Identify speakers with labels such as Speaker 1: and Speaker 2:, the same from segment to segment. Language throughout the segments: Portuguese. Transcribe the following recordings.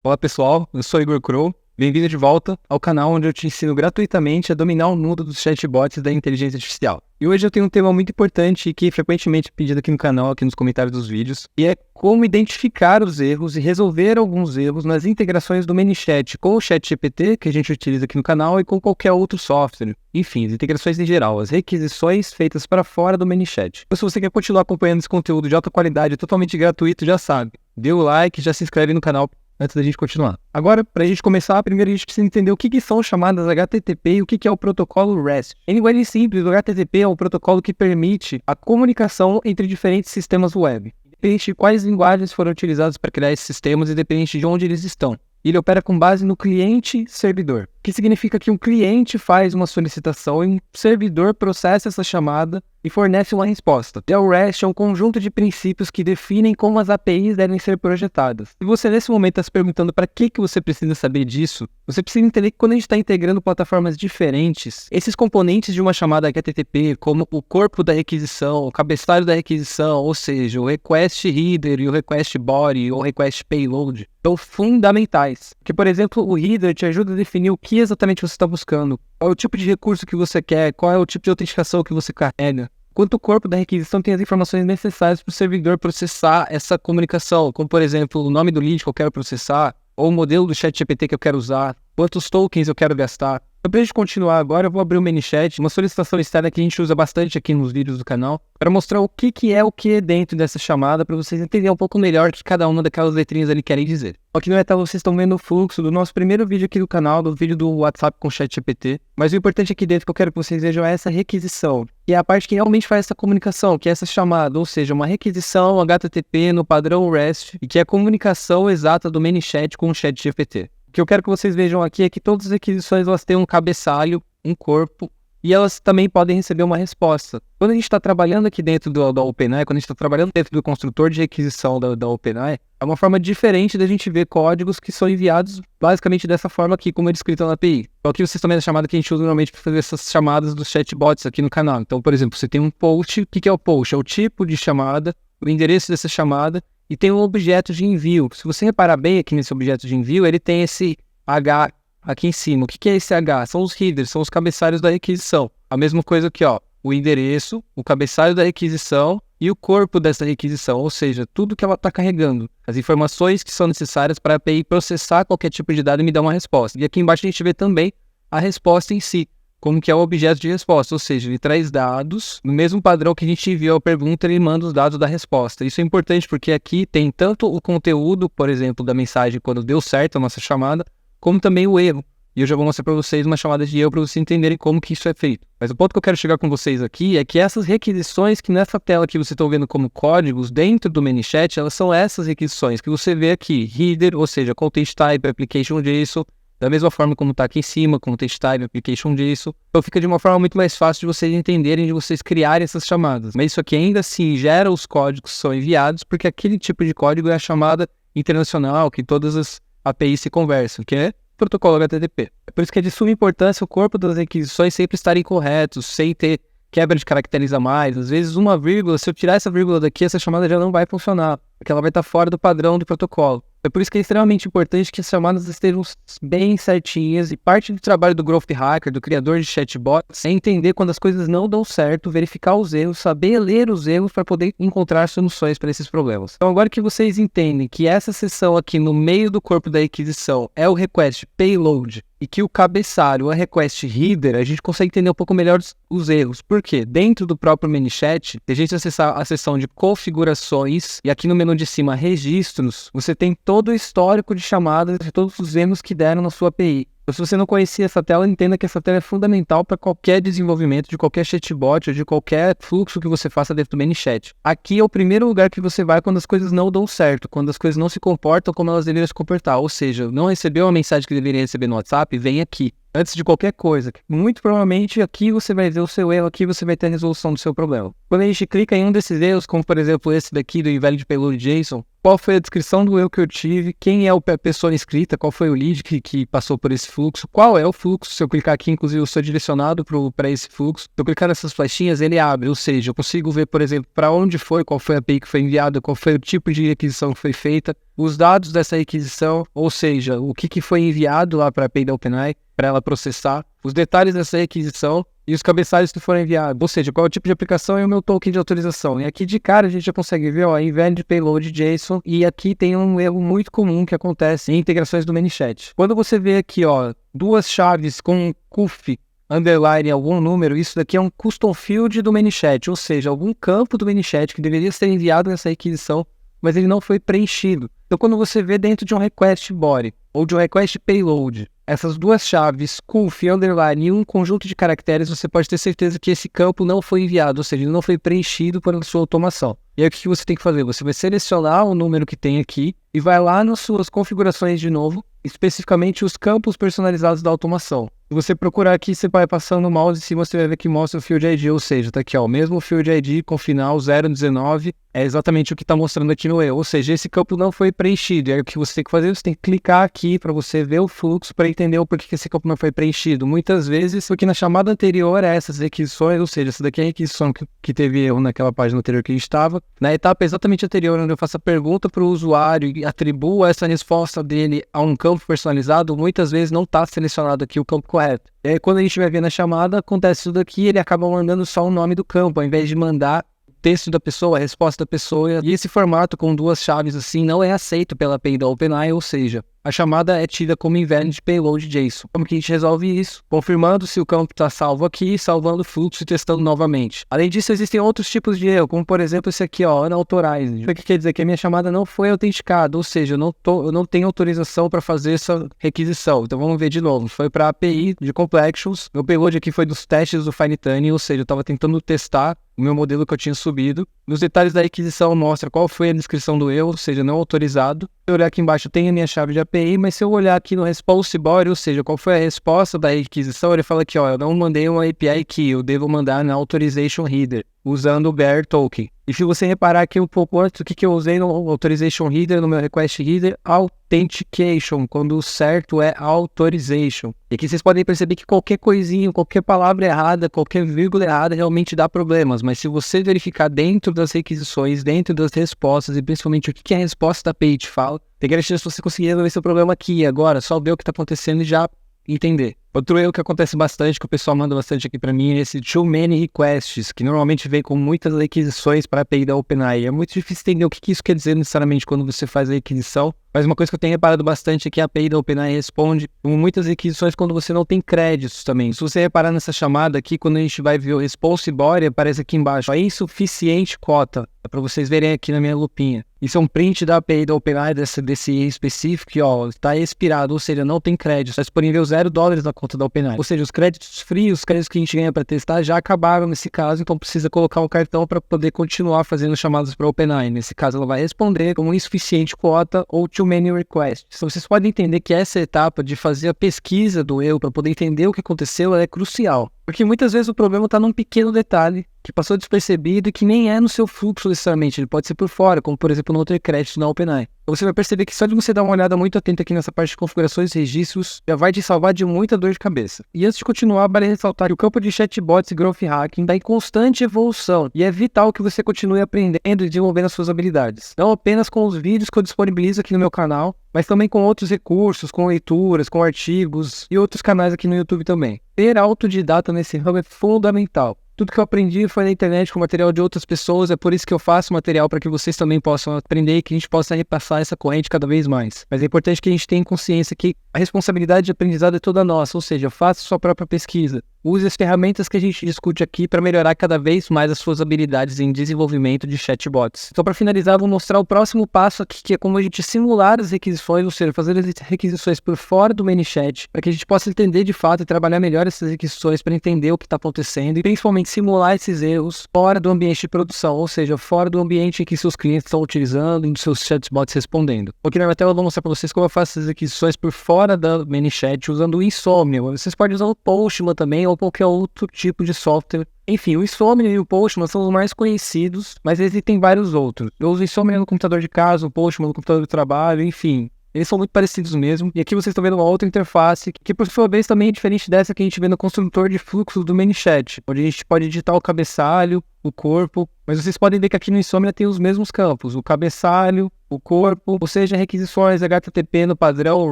Speaker 1: Olá pessoal, eu sou Igor Crow, bem-vindo de volta ao canal onde eu te ensino gratuitamente a dominar o mundo dos chatbots da inteligência artificial. E hoje eu tenho um tema muito importante que é frequentemente pedido aqui no canal, aqui nos comentários dos vídeos, e é como identificar os erros e resolver alguns erros nas integrações do ManyChat com o ChatGPT, que a gente utiliza aqui no canal, e com qualquer outro software. Enfim, as integrações em geral, as requisições feitas para fora do ManyChat. Então, se você quer continuar acompanhando esse conteúdo de alta qualidade, totalmente gratuito, já sabe, dê o like, já se inscreve no canal antes da gente continuar. Agora, para a gente começar, primeiro a gente precisa entender o que são chamadas HTTP e o que é o protocolo REST. Em linguagem simples, o HTTP é um protocolo que permite a comunicação entre diferentes sistemas web. Independente de quais linguagens foram utilizadas para criar esses sistemas e independente de onde eles estão. Ele opera com base no cliente-servidor, que significa que um cliente faz uma solicitação e um servidor processa essa chamada e fornece uma resposta. E o REST é um conjunto de princípios que definem como as APIs devem ser projetadas. Se você nesse momento está se perguntando para que você precisa saber disso, você precisa entender que quando a gente está integrando plataformas diferentes, esses componentes de uma chamada HTTP, como o corpo da requisição, o cabeçalho da requisição, ou seja, o request header e o request body ou request payload, são fundamentais. Porque, por exemplo, o header te ajuda a definir o que exatamente você está buscando, qual é o tipo de recurso que você quer, qual é o tipo de autenticação que você carrega. Enquanto o corpo da requisição tem as informações necessárias para o servidor processar essa comunicação, como, por exemplo, o nome do lead que eu quero processar, ou o modelo do ChatGPT que eu quero usar, quantos tokens eu quero gastar. Então, para a gente continuar agora, eu vou abrir o ManyChat, uma solicitação externa que a gente usa bastante aqui nos vídeos do canal, para mostrar o que é o que dentro dessa chamada, para vocês entenderem um pouco melhor o que cada uma daquelas letrinhas ali querem dizer. Aqui no Etal vocês estão vendo o fluxo do nosso primeiro vídeo aqui do canal, do vídeo do WhatsApp com o ChatGPT, mas o importante aqui dentro que eu quero que vocês vejam é essa requisição, que é a parte que realmente faz essa comunicação, que é essa chamada, ou seja, uma requisição HTTP no padrão REST, e que é a comunicação exata do ManyChat com o ChatGPT. O que eu quero que vocês vejam aqui é que todas as requisições elas têm um cabeçalho, um corpo, e elas também podem receber uma resposta. Quando a gente está trabalhando aqui dentro da OpenAI, quando a gente está trabalhando dentro do construtor de requisição da OpenAI, é uma forma diferente da gente ver códigos que são enviados basicamente dessa forma aqui, como é descrito na API. Então aqui vocês estão vendo a chamada que a gente usa normalmente para fazer essas chamadas dos chatbots aqui no canal. Então, por exemplo, você tem um post, o que é o post? É o tipo de chamada, o endereço dessa chamada, e tem um objeto de envio. Se você reparar bem aqui nesse objeto de envio, ele tem esse H aqui em cima. O que é esse H? São os headers, são os cabeçalhos da requisição. A mesma coisa aqui, ó, o endereço, o cabeçalho da requisição e o corpo dessa requisição, ou seja, tudo que ela está carregando, as informações que são necessárias para a API processar qualquer tipo de dado e me dar uma resposta. E aqui embaixo a gente vê também a resposta em si, como que é o objeto de resposta, ou seja, ele traz dados, no mesmo padrão que a gente enviou a pergunta, ele manda os dados da resposta. Isso é importante porque aqui tem tanto o conteúdo, por exemplo, da mensagem quando deu certo a nossa chamada, como também o erro. E eu já vou mostrar para vocês uma chamada de erro para vocês entenderem como que isso é feito. Mas o ponto que eu quero chegar com vocês aqui é que essas requisições que nessa tela que vocês estão vendo como códigos dentro do ManyChat, elas são essas requisições que você vê aqui, header, ou seja, content type, application JSON, da mesma forma como está aqui em cima, content type, application JSON. Então fica de uma forma muito mais fácil de vocês entenderem, de vocês criarem essas chamadas. Mas isso aqui ainda assim gera os códigos que são enviados, porque aquele tipo de código é a chamada internacional, que todas as APIs se conversam, que é protocolo HTTP. É por isso que é de suma importância o corpo das requisições sempre estarem corretos, sem ter quebra de caracteres a mais. Às vezes uma vírgula, se eu tirar essa vírgula daqui, essa chamada já não vai funcionar, porque ela vai estar fora do padrão do protocolo. É por isso que é extremamente importante que as chamadas estejam bem certinhas, e parte do trabalho do Growth Hacker, do criador de chatbots, é entender quando as coisas não dão certo, verificar os erros, saber ler os erros para poder encontrar soluções para esses problemas. Então agora que vocês entendem que essa seção aqui no meio do corpo da requisição é o request payload, e que o cabeçalho é request header, a gente consegue entender um pouco melhor os erros. Por quê? Dentro do próprio ManyChat, se a gente acessar a seção de configurações, e aqui no menu de cima registros, você tem todo o histórico de chamadas de todos os erros que deram na sua API. Então, se você não conhecia essa tela, entenda que essa tela é fundamental para qualquer desenvolvimento de qualquer chatbot ou de qualquer fluxo que você faça dentro do ManyChat. Aqui é o primeiro lugar que você vai quando as coisas não dão certo, quando as coisas não se comportam como elas deveriam se comportar. Ou seja, não recebeu a mensagem que deveria receber no WhatsApp, vem aqui. Antes de qualquer coisa. Muito provavelmente aqui você vai ver o seu erro, aqui você vai ter a resolução do seu problema. Quando a gente clica em um desses erros, como por exemplo esse daqui do invalid payload JSON, qual foi a descrição do erro que eu tive, quem é a pessoa inscrita, qual foi o lead que passou por esse fluxo, qual é o fluxo, se eu clicar aqui, inclusive eu sou direcionado para esse fluxo, se eu clicar nessas flechinhas ele abre, ou seja, eu consigo ver, por exemplo, para onde foi, qual foi a API que foi enviada, qual foi o tipo de requisição que foi feita, os dados dessa requisição, ou seja, o que foi enviado lá para a API da OpenAI, para ela processar, os detalhes dessa requisição e os cabeçalhos que foram enviados, ou seja, qual é o tipo de aplicação e o meu token de autorização. E aqui de cara a gente já consegue ver, ó, invalid payload JSON, e aqui tem um erro muito comum que acontece em integrações do ManyChat. Quando você vê aqui, ó, duas chaves com CUF, underline algum número, isso daqui é um custom field do ManyChat, ou seja, algum campo do ManyChat que deveria ser enviado nessa requisição, mas ele não foi preenchido. Então quando você vê dentro de um request body ou de um request payload, essas duas chaves, CUF, underline e um conjunto de caracteres, você pode ter certeza que esse campo não foi enviado, ou seja, ele não foi preenchido por sua automação. E aí o que você tem que fazer? Você vai selecionar o número que tem aqui e vai lá nas suas configurações de novo, especificamente os campos personalizados da automação. Se você procurar aqui, você vai passando o mouse em cima, você vai ver que mostra o Field ID, ou seja, tá aqui, ó, o mesmo Field ID com final 019, é exatamente o que está mostrando aqui no erro, ou seja, esse campo não foi preenchido. E aí o que você tem que fazer? Você tem que clicar aqui para você ver o fluxo, para entender o porquê que esse campo não foi preenchido. Muitas vezes, porque na chamada anterior a essas requisições, ou seja, essa daqui é a requisição que teve erro naquela página anterior que a gente estava, na etapa exatamente anterior, onde eu faço a pergunta para o usuário e atribuo essa resposta dele a um campo personalizado, muitas vezes não está selecionado aqui o campo correto. E aí quando a gente vai ver na chamada, acontece tudo aqui, ele acaba mandando só o nome do campo, ao invés de mandar o texto da pessoa, a resposta da pessoa. E esse formato com duas chaves assim não é aceito pela API da OpenAI, ou seja, a chamada é tida como invalid payload JSON. Como que a gente resolve isso? Confirmando se o campo está salvo aqui, salvando o fluxo e testando novamente. Além disso, existem outros tipos de erro, como por exemplo esse aqui, ó, unauthorized. O que quer dizer? Que a minha chamada não foi autenticada, ou seja, eu não tenho autorização para fazer essa requisição. Então vamos ver de novo. Foi para a API de Complexions. Meu payload aqui foi dos testes do Fine-Tuning, ou seja, eu estava tentando testar o meu modelo que eu tinha subido. Nos detalhes da requisição mostra qual foi a descrição do erro, ou seja, não autorizado. Se eu olhar aqui embaixo, tem a minha chave de API, mas se eu olhar aqui no response body, ou seja, qual foi a resposta da requisição, ele fala aqui, ó, eu não mandei uma API key, eu devo mandar na authorization header, usando o bear token. E se você reparar aqui um pouco antes, o que eu usei no authorization header, no meu request header, authentication, quando o certo é authorization. E aqui vocês podem perceber que qualquer coisinha, qualquer palavra errada, qualquer vírgula errada realmente dá problemas, mas se você verificar dentro das requisições, dentro das respostas e principalmente o que a resposta da API te fala, tem grande chance de você conseguir resolver seu problema aqui agora, só ver o que está acontecendo e já entender. Outro erro que acontece bastante, que o pessoal manda bastante aqui para mim, é esse too many requests, que normalmente vem com muitas requisições para a API da OpenAI. É muito difícil entender o que isso quer dizer necessariamente quando você faz a requisição, mas uma coisa que eu tenho reparado bastante é que a API da OpenAI responde com muitas requisições quando você não tem créditos também. Se você reparar nessa chamada aqui, quando a gente vai ver o response body, aparece aqui embaixo, é insuficiente cota, para vocês verem aqui na minha lupinha. Isso é um print da API da OpenAI desse erro específico, que ó, está expirado, ou seja, não tem crédito, está disponível $0 na conta da OpenAI. Ou seja, os créditos free, os créditos que a gente ganha para testar já acabaram nesse caso, então precisa colocar um cartão para poder continuar fazendo chamadas para a OpenAI. Nesse caso, ela vai responder como insuficiente quota ou too many requests. Então vocês podem entender que essa etapa de fazer a pesquisa do erro para poder entender o que aconteceu, ela é crucial. Porque muitas vezes o problema está num pequeno detalhe que passou despercebido e que nem é no seu fluxo necessariamente, ele pode ser por fora, como por exemplo no outro crédito na OpenAI. Então você vai perceber que só de você dar uma olhada muito atenta aqui nessa parte de configurações e registros, já vai te salvar de muita dor de cabeça. E antes de continuar, vale ressaltar que o campo de chatbots e growth hacking está em constante evolução e é vital que você continue aprendendo e desenvolvendo as suas habilidades. Não apenas com os vídeos que eu disponibilizo aqui no meu canal, mas também com outros recursos, com leituras, com artigos e outros canais aqui no YouTube também. Ter autodidata nesse ramo é fundamental. Tudo que eu aprendi foi na internet com material de outras pessoas, é por isso que eu faço material para que vocês também possam aprender e que a gente possa repassar essa corrente cada vez mais. Mas é importante que a gente tenha consciência que a responsabilidade de aprendizado é toda nossa, ou seja, faça sua própria pesquisa. Use as ferramentas que a gente discute aqui para melhorar cada vez mais as suas habilidades em desenvolvimento de chatbots. Então, para finalizar, vou mostrar o próximo passo aqui, que é como a gente simular as requisições, ou seja, fazer as requisições por fora do ManyChat, para que a gente possa entender de fato e trabalhar melhor essas requisições para entender o que está acontecendo e principalmente simular esses erros fora do ambiente de produção, ou seja, fora do ambiente em que seus clientes estão utilizando e dos seus chatbots respondendo. Aqui na minha tela eu vou mostrar para vocês como eu faço essas requisições por fora da ManyChat usando o Insomnia. Vocês podem usar o Postman também ou qualquer outro tipo de software. Enfim, o Insomnia e o Postman são os mais conhecidos, mas existem vários outros. Eu uso o Insomnia no computador de casa, o Postman no computador de trabalho, enfim. Eles são muito parecidos mesmo. E aqui vocês estão vendo uma outra interface, que por sua vez também é diferente dessa que a gente vê no construtor de fluxos do ManyChat, onde a gente pode editar o cabeçalho, o corpo, mas vocês podem ver que aqui no Insomnia tem os mesmos campos, o cabeçalho, o corpo, ou seja, requisições HTTP no padrão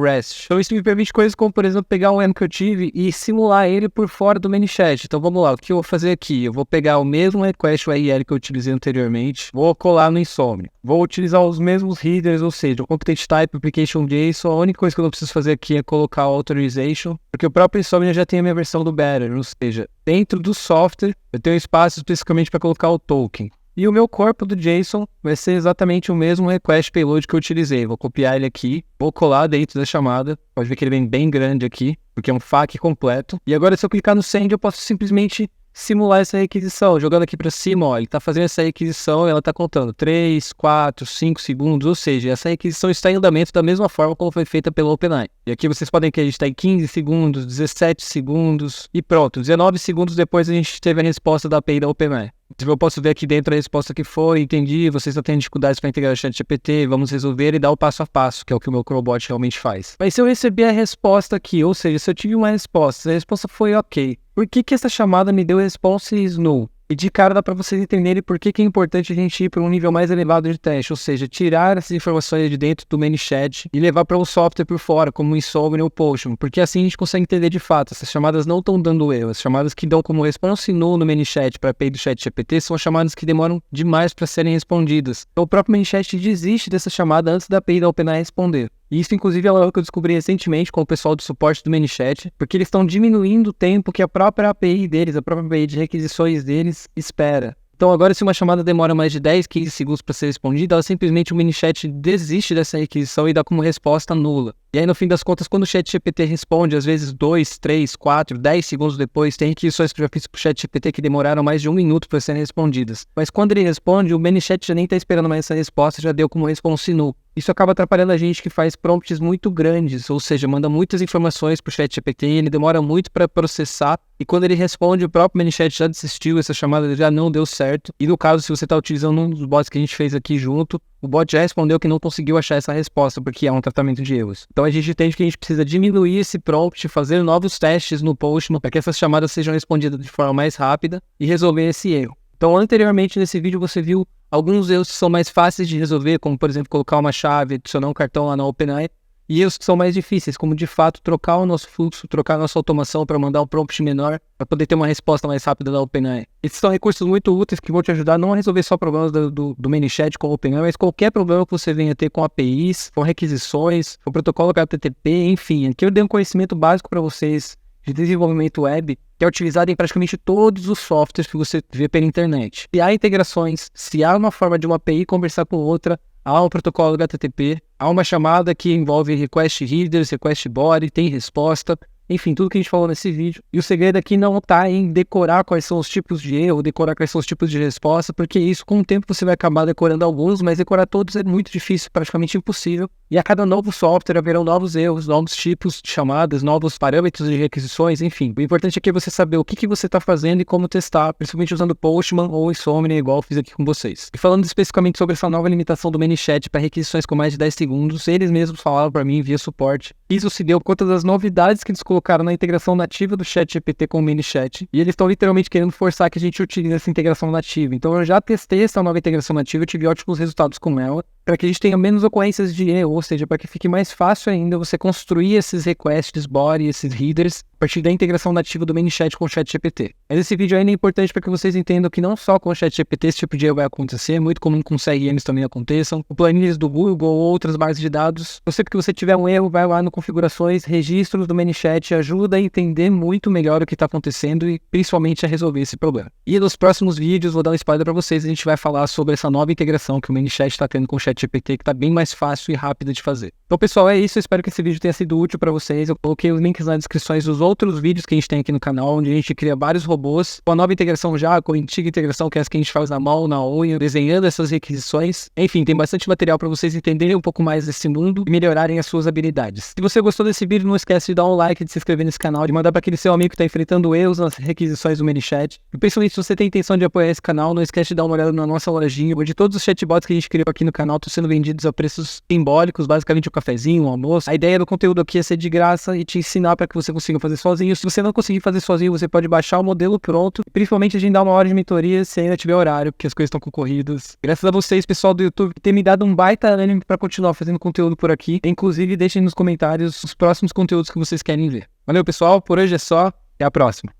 Speaker 1: REST. Então isso me permite coisas como, por exemplo, pegar um erro que eu tive e simular ele por fora do ManyChat. Então vamos lá, o que eu vou fazer aqui? Eu vou pegar o mesmo request URL que eu utilizei anteriormente, vou colar no Insomnia. Vou utilizar os mesmos headers, ou seja, o Competent Type, Application JSON. A única coisa que eu não preciso fazer aqui é colocar o Authorization, porque o próprio Insomnia já tem a minha versão do Better, ou seja, dentro do software eu tenho espaço especificamente para colocar o token. E o meu corpo do JSON vai ser exatamente o mesmo request payload que eu utilizei. Vou copiar ele aqui, vou colar dentro da chamada. Pode ver que ele vem bem grande aqui, porque é um FAQ completo. E agora se eu clicar no Send, eu posso simplesmente simular essa requisição. Jogando aqui para cima, ó, ele está fazendo essa requisição e ela está contando 3, 4, 5 segundos. Ou seja, essa requisição está em andamento da mesma forma como foi feita pelo OpenAI. E aqui vocês podem ver que a gente está em 15 segundos, 17 segundos e pronto. 19 segundos depois a gente teve a resposta da API da OpenAI. Eu posso ver aqui dentro a resposta que foi, entendi, vocês estão tendo dificuldades para integrar o ChatGPT, vamos resolver e dar o passo a passo, que é o que o meu Chromebot realmente faz. Mas se eu receber a resposta aqui, ou seja, se eu tive uma resposta, a resposta foi ok, por que essa chamada me deu response null? E de cara dá para vocês entenderem por que é importante a gente ir para um nível mais elevado de teste, ou seja, tirar essas informações de dentro do ManyChat e levar para um software por fora, como o Insomnia ou o Postman, porque assim a gente consegue entender de fato, essas chamadas não estão dando erro, as chamadas que dão como response null no ManyChat para a API do ChatGPT são as chamadas que demoram demais para serem respondidas. Então o próprio ManyChat desiste dessa chamada antes da API da OpenAI responder. E isso, inclusive, é algo que eu descobri recentemente com o pessoal do suporte do ManyChat, porque eles estão diminuindo o tempo que a própria API deles, a própria API de requisições deles, espera. Então agora, se uma chamada demora mais de 10, 15 segundos para ser respondida, ela simplesmente o ManyChat desiste dessa requisição e dá como resposta nula. E aí, no fim das contas, quando o ChatGPT responde, às vezes 2, 3, 4, 10 segundos depois, tem requisições que eu já fiz pro ChatGPT que demoraram mais de 1 minuto para serem respondidas. Mas quando ele responde, o ManyChat já nem está esperando mais essa resposta, já deu como response null. Isso acaba atrapalhando a gente que faz prompts muito grandes, ou seja, manda muitas informações pro ChatGPT, ele demora muito para processar, e quando ele responde, o próprio ManyChat já desistiu, essa chamada já não deu certo. E no caso, se você está utilizando um dos bots que a gente fez aqui junto, o bot já respondeu que não conseguiu achar essa resposta, porque é um tratamento de erros. Então a gente entende que a gente precisa diminuir esse prompt, fazer novos testes no Postman, para que essas chamadas sejam respondidas de forma mais rápida e resolver esse erro. Então anteriormente nesse vídeo você viu alguns erros que são mais fáceis de resolver, como por exemplo colocar uma chave, adicionar um cartão lá na OpenAI, e erros que são mais difíceis, como de fato trocar o nosso fluxo, trocar a nossa automação para mandar um prompt menor, para poder ter uma resposta mais rápida da OpenAI. Esses são recursos muito úteis que vão te ajudar não a resolver só problemas do ManyChat com o OpenAI, mas qualquer problema que você venha ter com APIs, com requisições, com protocolo HTTP, enfim. Aqui eu dei um conhecimento básico para vocês de desenvolvimento web, que é utilizado em praticamente todos os softwares que você vê pela internet. Se há integrações, se há uma forma de uma API conversar com outra, há um protocolo HTTP, há uma chamada que envolve request headers, request body, tem resposta, enfim, tudo que a gente falou nesse vídeo. E o segredo aqui não está em decorar quais são os tipos de erro, decorar quais são os tipos de resposta, porque isso com o tempo você vai acabar decorando alguns, mas decorar todos é muito difícil, praticamente impossível. E a cada novo software haverão novos erros, novos tipos de chamadas, novos parâmetros de requisições, enfim. O importante aqui é você saber o que você está fazendo e como testar, principalmente usando Postman ou Insomnia, igual eu fiz aqui com vocês. E falando especificamente sobre essa nova limitação do ManyChat para requisições com mais de 10 segundos, eles mesmos falaram para mim via suporte. Isso se deu por conta das novidades que eles colocaram na integração nativa do ChatGPT com o ManyChat. E eles estão literalmente querendo forçar que a gente utilize essa integração nativa. Então eu já testei essa nova integração nativa e tive ótimos resultados com ela, para que a gente tenha menos ocorrências de erro, ou seja, para que fique mais fácil ainda você construir esses requests, body, esses headers, a partir da integração nativa do ManyChat com o ChatGPT. Mas esse vídeo ainda é importante para que vocês entendam que não só com o ChatGPT esse tipo de erro vai acontecer, é muito comum com CRMs também aconteçam, com planilhas do Google ou outras bases de dados. Sempre que você tiver um erro, vai lá no configurações, registros do ManyChat, ajuda a entender muito melhor o que está acontecendo e principalmente a resolver esse problema. E nos próximos vídeos, vou dar um spoiler para vocês, a gente vai falar sobre essa nova integração que o ManyChat está tendo com o ChatGPT, que está bem mais fácil e rápido de fazer. Então pessoal, é isso, eu espero que esse vídeo tenha sido útil para vocês. Eu coloquei os links nas descrições dos outros vídeos que a gente tem aqui no canal, onde a gente cria vários robôs, com a nova integração já, com a antiga integração que é essa que a gente faz na mão, na unha, desenhando essas requisições. Enfim, tem bastante material para vocês entenderem um pouco mais desse mundo e melhorarem as suas habilidades. Se você gostou desse vídeo, não esquece de dar um like, de se inscrever nesse canal, de mandar para aquele seu amigo que está enfrentando erros nas requisições do ManyChat. E principalmente se você tem intenção de apoiar esse canal, não esquece de dar uma olhada na nossa lojinha, onde todos os chatbots que a gente criou aqui no canal sendo vendidos a preços simbólicos, basicamente um cafezinho, um almoço. A ideia do conteúdo aqui é ser de graça e te ensinar para que você consiga fazer sozinho. Se você não conseguir fazer sozinho, você pode baixar o modelo pronto, e principalmente agendar uma hora de mentoria se ainda tiver horário, porque as coisas estão concorridas. Graças a vocês, pessoal do YouTube, ter me dado um baita ânimo para continuar fazendo conteúdo por aqui. Inclusive, deixem nos comentários os próximos conteúdos que vocês querem ver. Valeu, pessoal, por hoje é só, até a próxima.